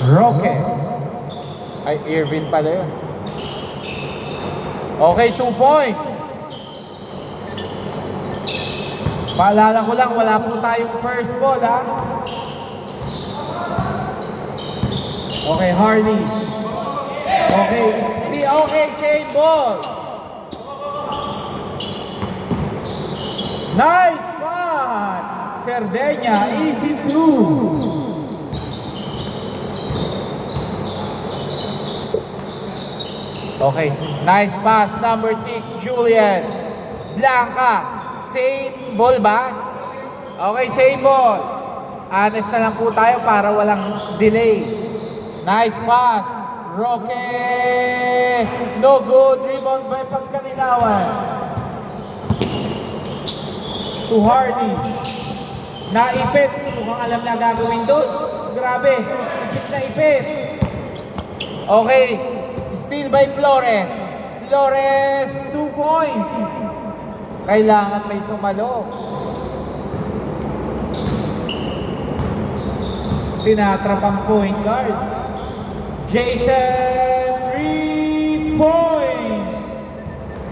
Roque. Ay, Irvin pala yun. Okay, 2 points. Paalala ko lang, wala po tayong first ball, ha? Okay, Hardy. Okay, same ball. Nice spot! Cerdeña, easy 2. Okay, nice pass, number 6, Julian. Blanca, same ball ba? Okay, same ball. Honest na lang po tayo para walang delay. Nice pass, Roque. No good, rebound by Pagkalinawan. To Hardy. Naipit, mukhang alam na gagawin doon. Grabe, ipit na ipit. Okay. Steal by Flores. Flores, 2 points. Kailangan may sumalo. Tinatrap ang point guard. Jason, 3 points.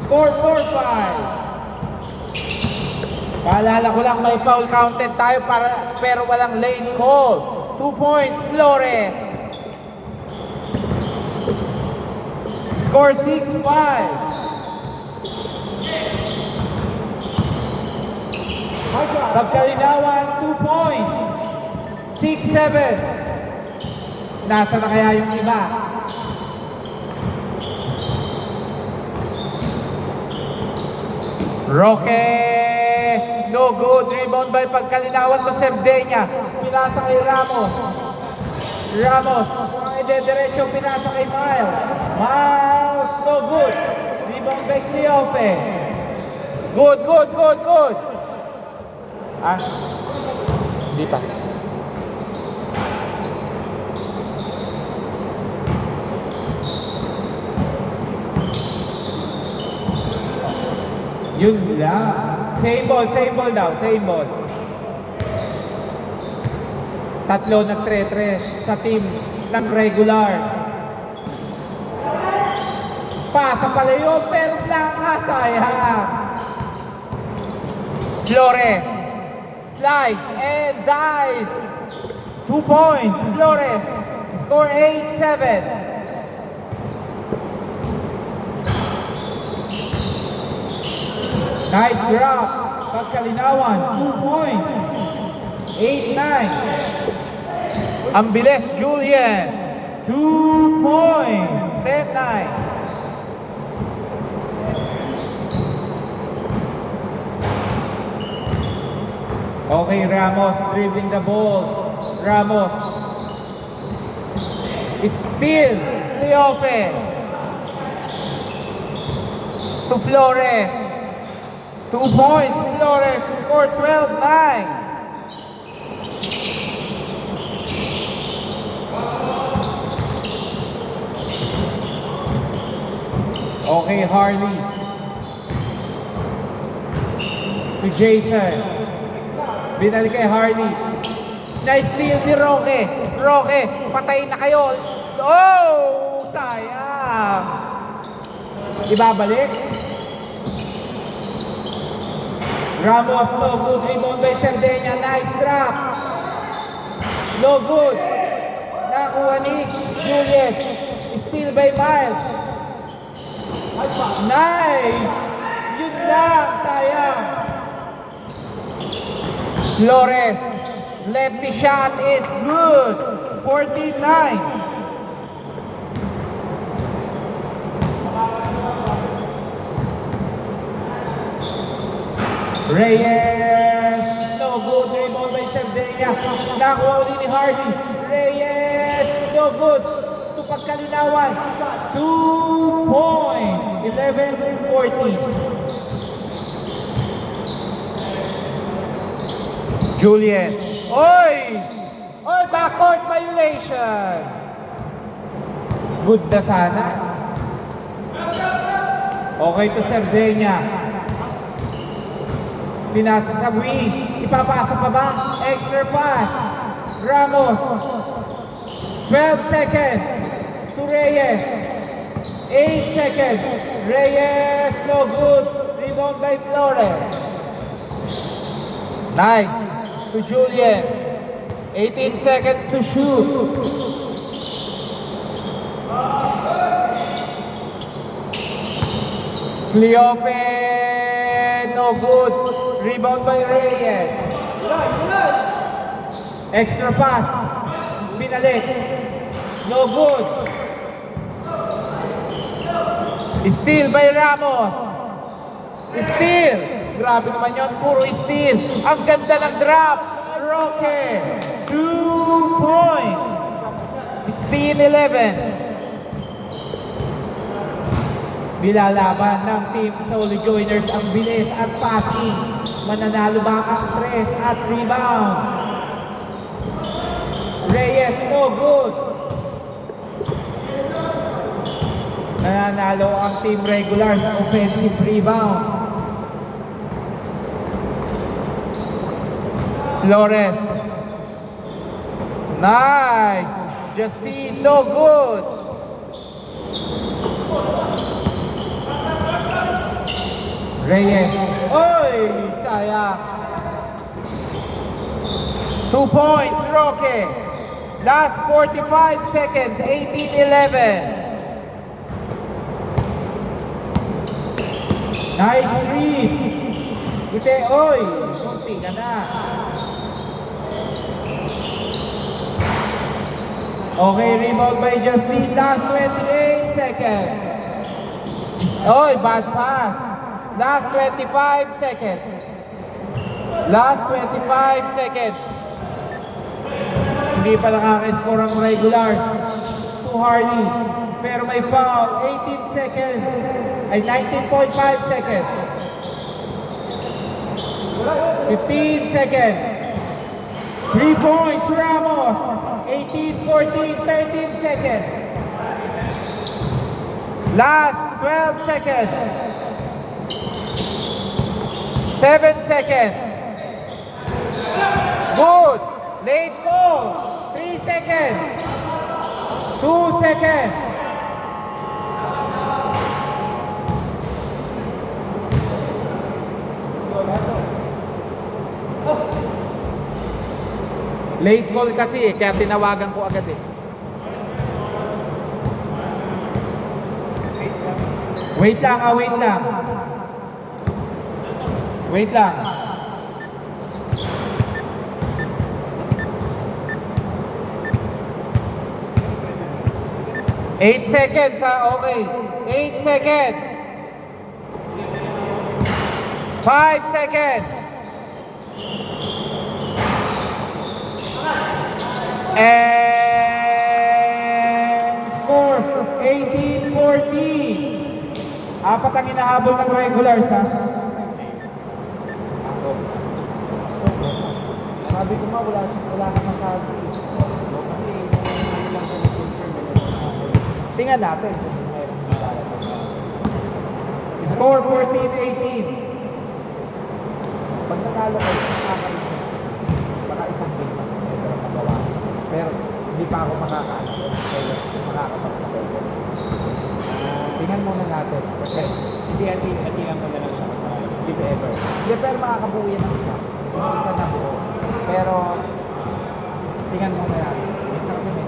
Score 4-5. Paalala ko lang, may foul counted tayo pero walang late call. 2 points, Flores. Score 6-5. Pagkalinawan, 2 points. 6-7. Nasa na kaya yung iba? Roque. No good. Rebound by Pagkalinawan to Cerdeña. Pinasa kay Ramos. Ramos. Diretso pinasa kay Miles. Miles, no good. Rebound by Cleofe. Good. Ah, hindi pa. Yun lang. Same ball daw. Same ball. Tatlo nag-3-3 sa team ng regulars. Pasa pala yun, pero Blanca, sayang. Flores. Slice and dice. 2 points. Flores. Score 8-7. Nice drop. Pagkalinawan. 2 points. 8-9. Ang bilis, Julian. 2 points. 10-9. Okay, Ramos dribbling the ball. Ramos. Steal. Cleofe. To Flores. 2 points. Flores. Score 12-9. Okay, Harley. To Jason. Binalik kay Harley. Nice steal ni Roque. Roque, patayin na kayo. Oh! Sayang. Ibabalik. Ramos, no good. Rebound by Cerdeña. Nice drop. No good. Nakuha ni Juliet. Steal by Miles. Nice. Yun lang. Sayang. Flores, lefty shot is good. 14-9. Reyes, no good. Rebound by Cerdeña. Nakuha ulit ni Hardy. Reyes, no good. To Pagkalinawan. 2 points. 11-14. Julian. Oy! Oy, backcourt violation. Good na sana. Okay to Cerdeña. Pinasa sa Wii. Ipapasa pa ba? Extra pass. Ramos. 12 seconds to Reyes. 8 seconds. Reyes, no good. Rebound by Flores. Nice. To Julian. 18 seconds to shoot. Cleope, no good. Rebound by Reyes. Extra pass. Binalik. No good. Steal by Ramos. Steal. Grabe naman yun. Puro steal. Ang ganda ng drop. Roque. 2 points. 16-11. Bilalaban ng Team Solo Joiners ang bilis at passing. Mananalo ba ang stress at rebound? Reyes, no good. Nananalo ang Team Regular sa offensive rebound. Flores. Nice. Justine, no good. Reyes. Oy, sayang. 2 points, Roque. Last 45 seconds, 18-11. Nice read. Ite, oy, kunti ka na. Okay, rebound by Justine. Last 28 seconds. Oy, bad pass. Last 25 seconds. Last 25 seconds. Hindi pa nakaka-score ang regulars. To Harley. Pero may foul. 18 seconds. Ay, 19.5 seconds. 15 seconds. 3 points, Ramos. 18, 14, 13 seconds. Last 12 seconds. 7 seconds. Good. Late call. 3 seconds. 2 seconds. Late call kasi kaya tinawagan ko agad eh. Wait lang, wait lang. Wait lang. Eight seconds, okay. 8 seconds. 5 seconds. And score 18-14. Apat ang hinahabol ng regulars, ha? Sabi ko nga, wala kang masabi. Kasi ano lang sa confirm. Tingnan natin. Score 14-18. Pag nanalo kayo, nakakalit. Baka isang game lang. Pero hindi pa ako makakaano. Kaya makakapagsabay ko. Tingnan muna natin. Kasi hindi atihan mo na lang siya sa if ever. Hindi, pero makakabuo yan ng isa. Yung isa na buo. Pero tingnan muna natin. Isa kasi may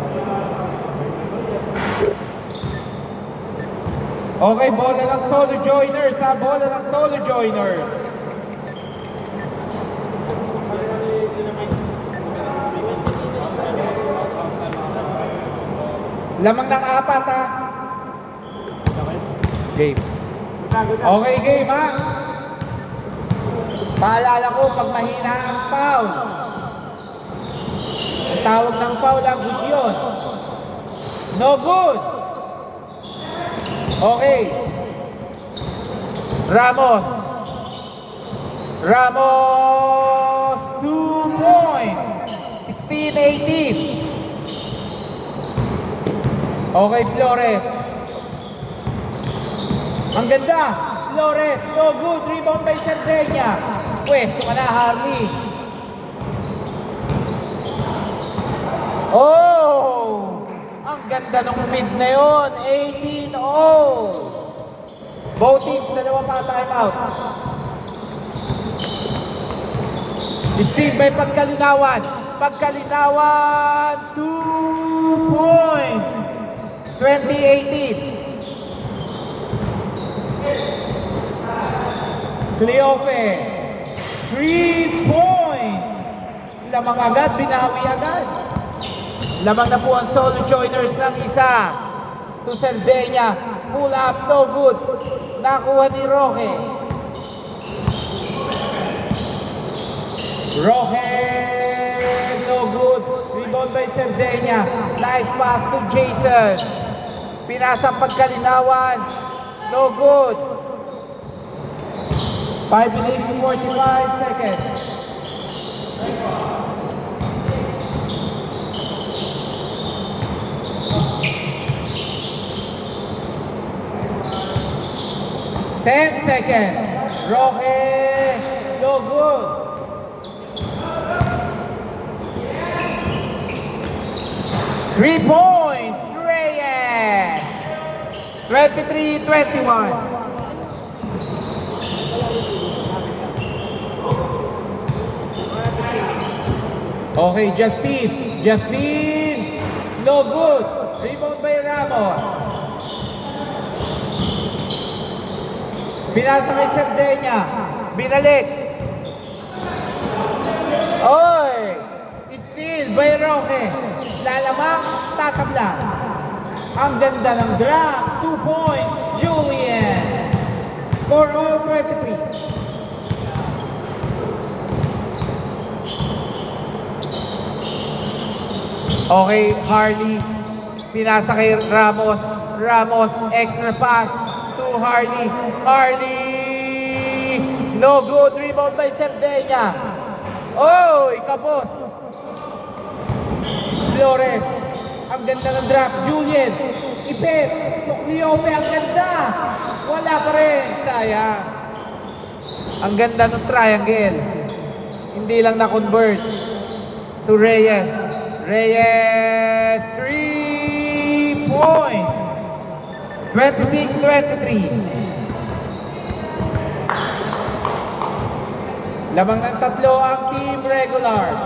okay, bola ng Solo Joiners, ha? Bola ng Solo Joiners. Lamang ng apat, ha? Game. Okay, game, ha? Paalala ko, pag mahina ang foul, ang tawag ng foul ang gusyon. No good. Okay. Ramos. Ramos, 2 points. 16-18. Okay, Flores. Ang ganda. Flores, no good. Rebound by Cerdeña. Pwesto ka na, Harley. Oh! ganda nung mid na yun. 18-0. Both teams, dalawa pa time out. Steve may pagkalinawan. Pagkalinawan, 2 points. 2018. Cleope, 3 points. Lamang agad, binawi agad. Lamang na po ang solo joiners ng isa. To Cerdeña, pull up, no good. Nakuha ni Roque. Roque, no good. Rebound by Cerdeña. Nice pass to Jason. Pinasa pagkalinawan. No good. 5 minutes 45 seconds. Ten seconds. Roque, no good. Three points, Reyes. 23-21. Okay, Justin, no good. Rebound by Ramos. Pinasa kay Cerdeña. Binalik. Oy! Steal by Roque. Lalamang, tatabla. Ang ganda ng drop. 2 points, Julian. Score all 23. Okay, Harley. Pinasa kay Ramos. Ramos, extra pass to Harley. Harley! No good. Rebound by Cerdeña. Oy, kapos. Flores. Ang ganda ng drop. Julian. Ipet. Cleope, ang ganda. Wala pa rin. Sayang. Ang ganda ng triangle. Hindi lang na-convert. To Reyes. Reyes, 3 points. 26-23. Lamang ng tatlo ang team regulars.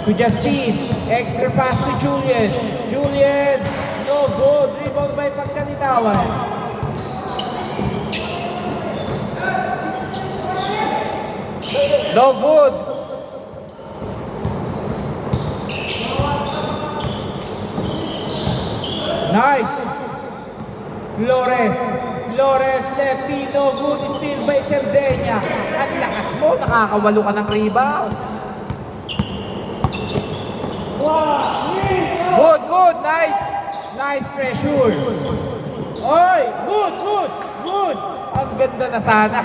To Justin, extra pass to Julian. Julian, no good. Rebound by pagkalitawan. No good. Nice. Flores, lefty, no good. Steal by Cerdeña. At lakas mo, nakakawalo ka ng rebound. Good, nice. Nice pressure. Oy, good. Ang ganda na sana.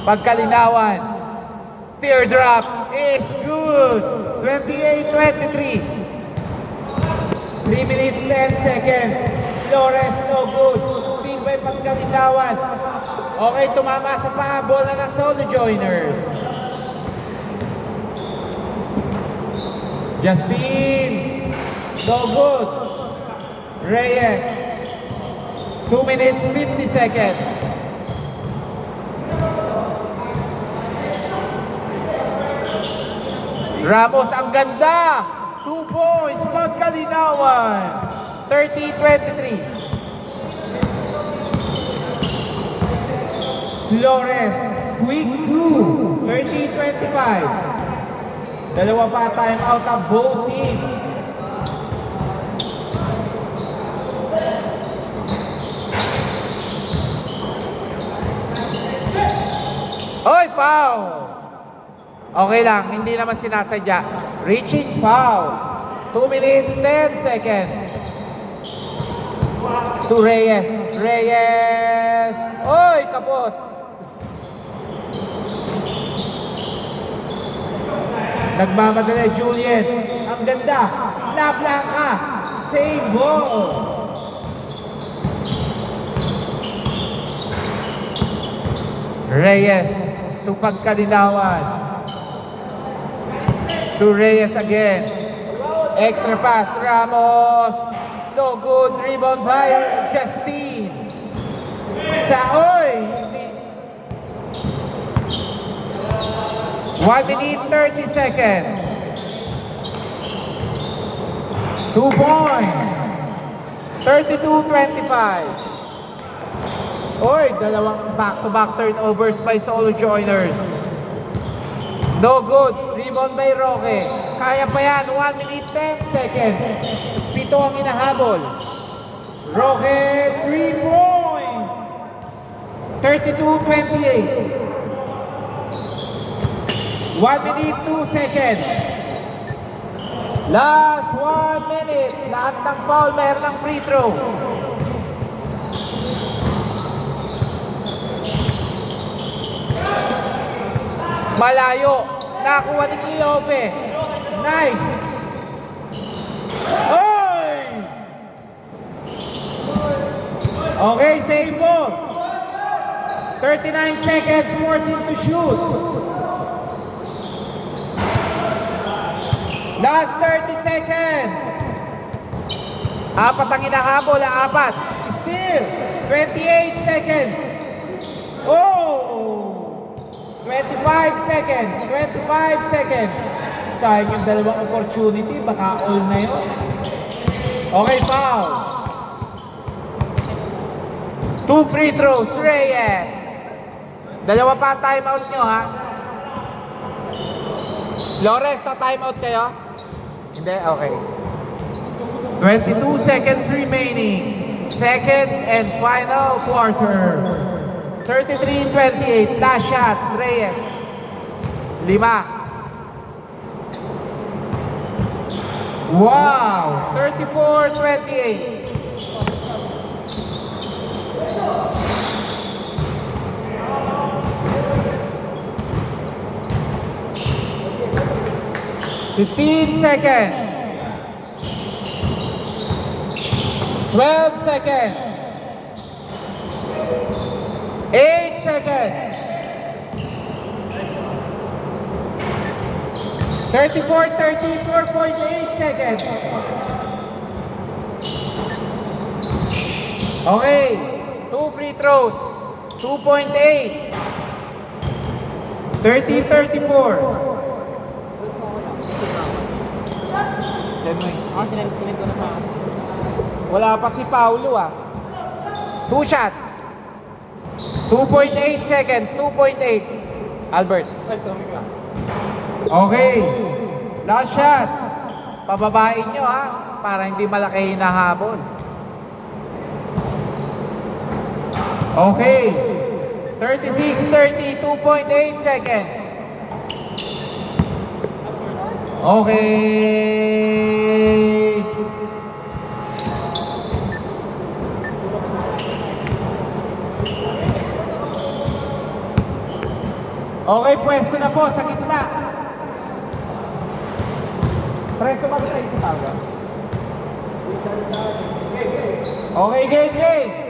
Pagkalinawan. Teardrop is good. 28-23. 3 minutes, 10 seconds. Flores, no good. Speed by pagkalinawan. Okay, tumama sa paa. Bola ng solo joiners. Justin, no good. Reyes, 2 minutes, 50 seconds. Ramos, ang ganda. 2 points, pagkalinawan. 30-23. Flores, quick 2. 30-25. Dalawa pa time out of both teams. Hoy, foul! Okay lang, hindi naman sinasadya. Reaching foul. 2 minutes, 10 seconds. To Reyes. Oy, kapos. Nagmamadali, Julian. Ang ganda. La Blanca. Same ball. Reyes. To pagkalinawan. To Reyes again. Extra pass, Ramos. No good. Rebound by Justine. Saoy. 1 minute 30 seconds. 2 points. 32-25. Oy, dalawang back-to-back turnovers by Solo Joiners. No good. Rebound by Roque. Kaya pa yan. 1 minute 10 seconds. 7 ang inahabol. Roque, 3 points. 32-28. 1 minute 2 seconds. Last 1 minute. Lahat ng foul, mayroon ng free throw. Malayo. Nakuha ni Cleofe. Nice. Oy! Okay, same ball. 39 seconds, 14 to shoot. Last 30 seconds. Apat ang inahabol, apat. Still, 28 seconds. Oh! 25 seconds, 25 seconds. Sayang yung dalawang opportunity, baka all na yun. Okay, foul. 2 free throws, Reyes. Dalawa pa timeout nyo, ha? Flores, na timeout kayo? Hindi, okay. 22 seconds remaining. Second and final quarter. 33-28. Last shot, Reyes. 5. Wow! 34-28. seconds. 12 seconds. 8 seconds. 34-34.8 seconds. Okay. 2 free throws. 2.8. 30-34. Wala pa si Paulo, ah. 2 shots. 2.8 seconds. 2.8. Albert. Okay. Last shot. Pababain nyo, ha. Para hindi malaki hinahabol. Okay. 36-30. 2.8 seconds. Okay. Okay, pwesto na po sa gitna. Preso kami sa isip. Okay, game.